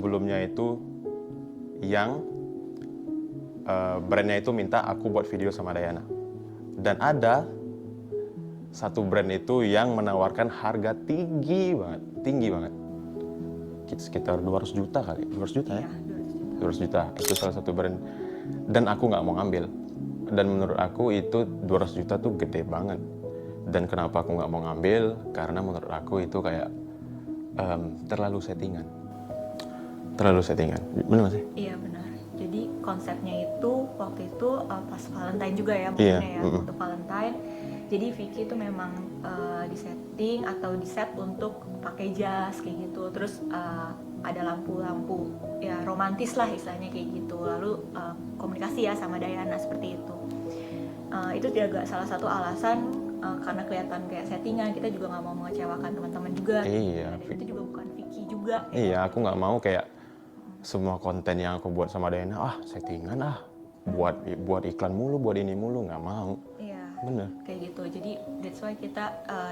Sebelumnya itu yang brandnya itu minta aku buat video sama Dayana. Dan ada satu brand itu yang menawarkan harga tinggi banget. Sekitar 200 juta kali, 200 juta ya? 200 juta, itu salah satu brand. Dan aku nggak mau ngambil. Dan menurut aku itu 200 juta tuh gede banget. Dan kenapa aku nggak mau ngambil? Karena menurut aku itu kayak terlalu settingan. Benar nggak sih? Iya benar. Jadi konsepnya itu waktu itu pas Valentine juga ya Iya, mungkin ya untuk Valentine. Jadi Vicky itu memang disetting atau diset untuk pakai jas kayak gitu. Terus ada lampu-lampu ya romantis lah istilahnya kayak gitu. Lalu komunikasi ya sama Dayana seperti itu. Itu juga salah satu alasan karena kelihatan kayak settingan, kita juga nggak mau mengecewakan teman-teman juga. Iya. Dan itu juga bukan Vicky juga. Iya, aku nggak mau kayak semua konten yang aku buat sama Dayana settingan buat iklan mulu, buat ini mulu, nggak mau. Iya. Bener. Kayak gitu. Jadi that's why kita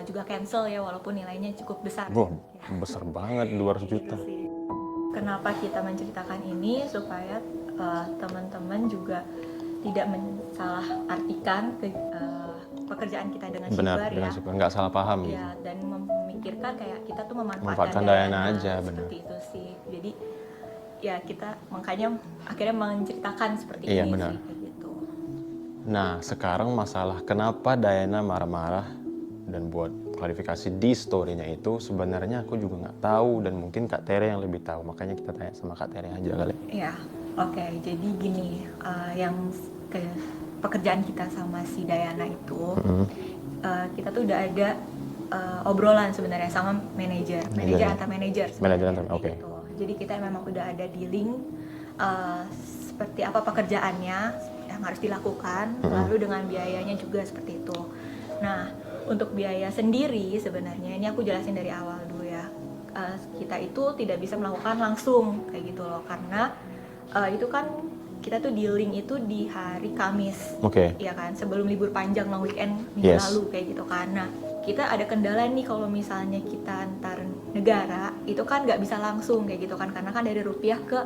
juga cancel ya walaupun nilainya cukup besar. Wah, ya. besar banget 200 juta. Gitu sih. Kenapa kita menceritakan ini supaya teman-teman juga tidak mensalah-artikan pekerjaan kita dengan Benar, Shipper dengan ya. Shipper, nggak salah paham gitu. Ya, dan memikirkan kayak kita tuh Memanfaatkan memanfaatkan Dayana aja, benar. seperti itu sih. Jadi ya kita makanya akhirnya menceritakan seperti Iya, ini benar. sih kayak gitu. Nah, sekarang masalah kenapa Dayana marah-marah dan buat klarifikasi di story-nya itu sebenarnya aku juga nggak tahu dan mungkin Kak Tere yang lebih tahu. Makanya kita tanya sama Kak Tere aja kali. Iya, oke. Jadi gini, yang pekerjaan kita sama si Dayana itu, kita tuh udah ada obrolan sebenarnya sama manajer antar manajer. Oke. Gitu. Jadi kita memang udah ada dealing seperti apa pekerjaannya yang harus dilakukan, lalu dengan biayanya juga seperti itu. Nah, untuk biaya sendiri sebenarnya ini aku jelasin dari awal dulu ya. Kita itu tidak bisa melakukan langsung kayak gitu loh, karena itu kan kita tuh dealing itu di hari Kamis, ya kan, sebelum libur panjang long weekend minggu lalu kayak gitu kan. Nah, kita ada kendala nih kalau misalnya kita antar negara itu kan nggak bisa langsung kayak gitu kan, karena kan dari rupiah ke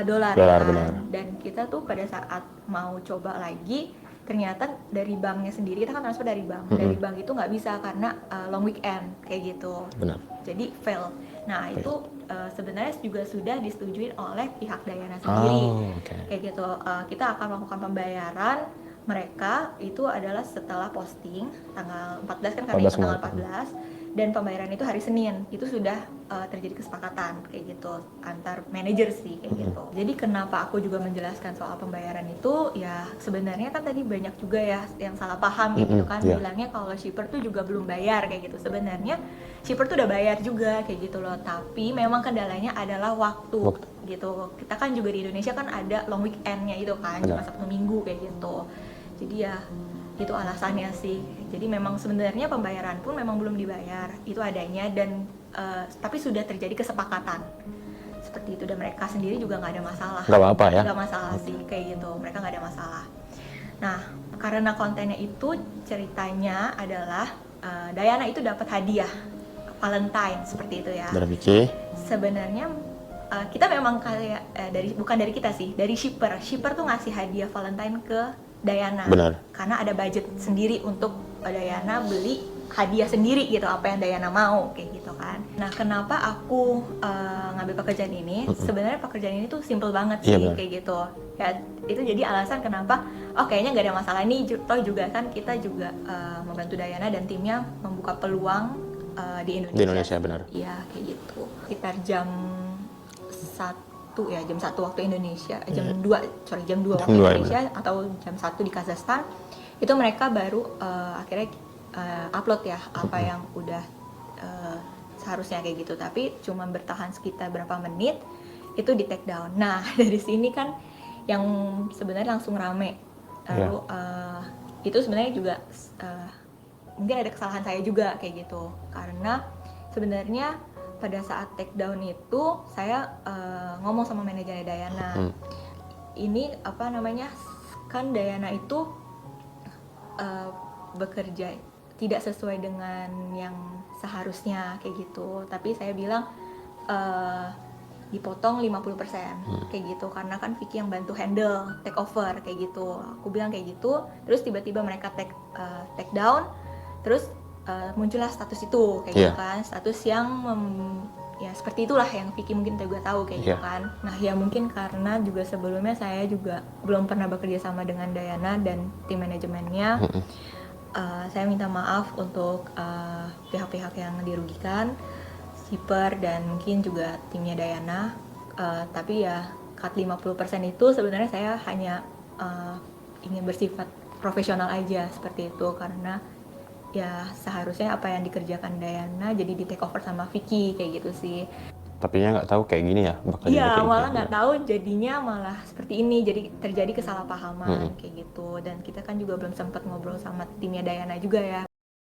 dolar kan. Benar. Dan kita tuh pada saat mau coba lagi ternyata dari banknya sendiri, kita kan transfer dari bank, dari bank itu nggak bisa karena long weekend kayak gitu. Benar. Jadi fail. Nah itu sebenarnya juga sudah disetujui oleh pihak Dayana sendiri. Kayak gitu. Kita akan melakukan pembayaran mereka itu adalah setelah posting tanggal 14 kan, kami tanggal 14, dan pembayaran itu hari Senin. Itu sudah terjadi kesepakatan kayak gitu antar manajer sih kayak gitu. Jadi kenapa aku juga menjelaskan soal pembayaran itu ya, sebenarnya kan tadi banyak juga ya yang salah paham gitu kan, bilangnya kalau shipper tuh juga belum bayar kayak gitu. Sebenarnya shipper tuh udah bayar juga kayak gitu loh, tapi memang kendalanya adalah waktu gitu. Kita kan juga di Indonesia kan ada long weekendnya itu kan, cuma Sabtu Minggu kayak gitu. Jadi ya itu alasannya sih. Jadi memang sebenarnya pembayaran pun memang belum dibayar, itu adanya, dan tapi sudah terjadi kesepakatan seperti itu, dan mereka sendiri juga nggak ada masalah. Nggak apa-apa ya? Nggak masalah sih kayak gitu, mereka nggak ada masalah. Nah, karena kontennya itu ceritanya adalah Dayana itu dapat hadiah Valentine seperti itu ya. Dari Vicky. Sebenarnya kita memang kayak bukan dari kita sih, dari shipper tuh ngasih hadiah Valentine ke Dayana. Benar. Karena ada budget sendiri untuk Dayana beli hadiah sendiri gitu, apa yang Dayana mau kayak gitu kan. Nah, kenapa aku ngambil pekerjaan ini? Sebenarnya pekerjaan ini tuh simple banget sih kayak gitu. Ya, itu jadi alasan kenapa kayaknya nggak ada masalah ini. Toh juga kan kita juga membantu Dayana dan timnya membuka peluang di Indonesia. Di Indonesia, benar. Iya, kayak gitu. Sekitar jam 1 ya, jam 1 waktu Indonesia, jam 2 waktu Indonesia, atau jam 1 di Kazakhstan. Itu mereka baru akhirnya upload ya apa yang udah seharusnya kayak gitu, tapi cuma bertahan sekitar berapa menit itu di take down. Nah, dari sini kan yang sebenarnya langsung rame. Lalu itu sebenarnya juga mungkin ada kesalahan saya juga kayak gitu, karena sebenarnya pada saat take down itu saya ngomong sama manajernya Dayana, ini apa namanya, kan Dayana itu bekerja tidak sesuai dengan yang seharusnya kayak gitu. Tapi saya bilang dipotong 50% kayak gitu, karena kan Vicky yang bantu handle take over kayak gitu. Aku bilang kayak gitu, terus tiba-tiba mereka take down, terus muncullah status itu kayak gitu kan, status yang ya seperti itulah yang Vicky mungkin juga tahu kayak gitu kan. Nah ya mungkin karena juga sebelumnya saya juga belum pernah bekerja sama dengan Dayana dan tim manajemennya. Saya minta maaf untuk pihak-pihak yang dirugikan, Shipper dan mungkin juga timnya Dayana. Tapi ya cut 50% itu sebenarnya saya hanya ingin bersifat profesional aja seperti itu, karena ya seharusnya apa yang dikerjakan Dayana jadi di take over sama Vicky kayak gitu sih. Tapi ya nggak tahu kayak gini ya bakal jadi Iya, kayak malah gini. nggak tahu jadinya malah seperti ini, jadi terjadi kesalahpahaman kayak gitu. Dan kita kan juga belum sempat ngobrol sama timnya Dayana juga ya.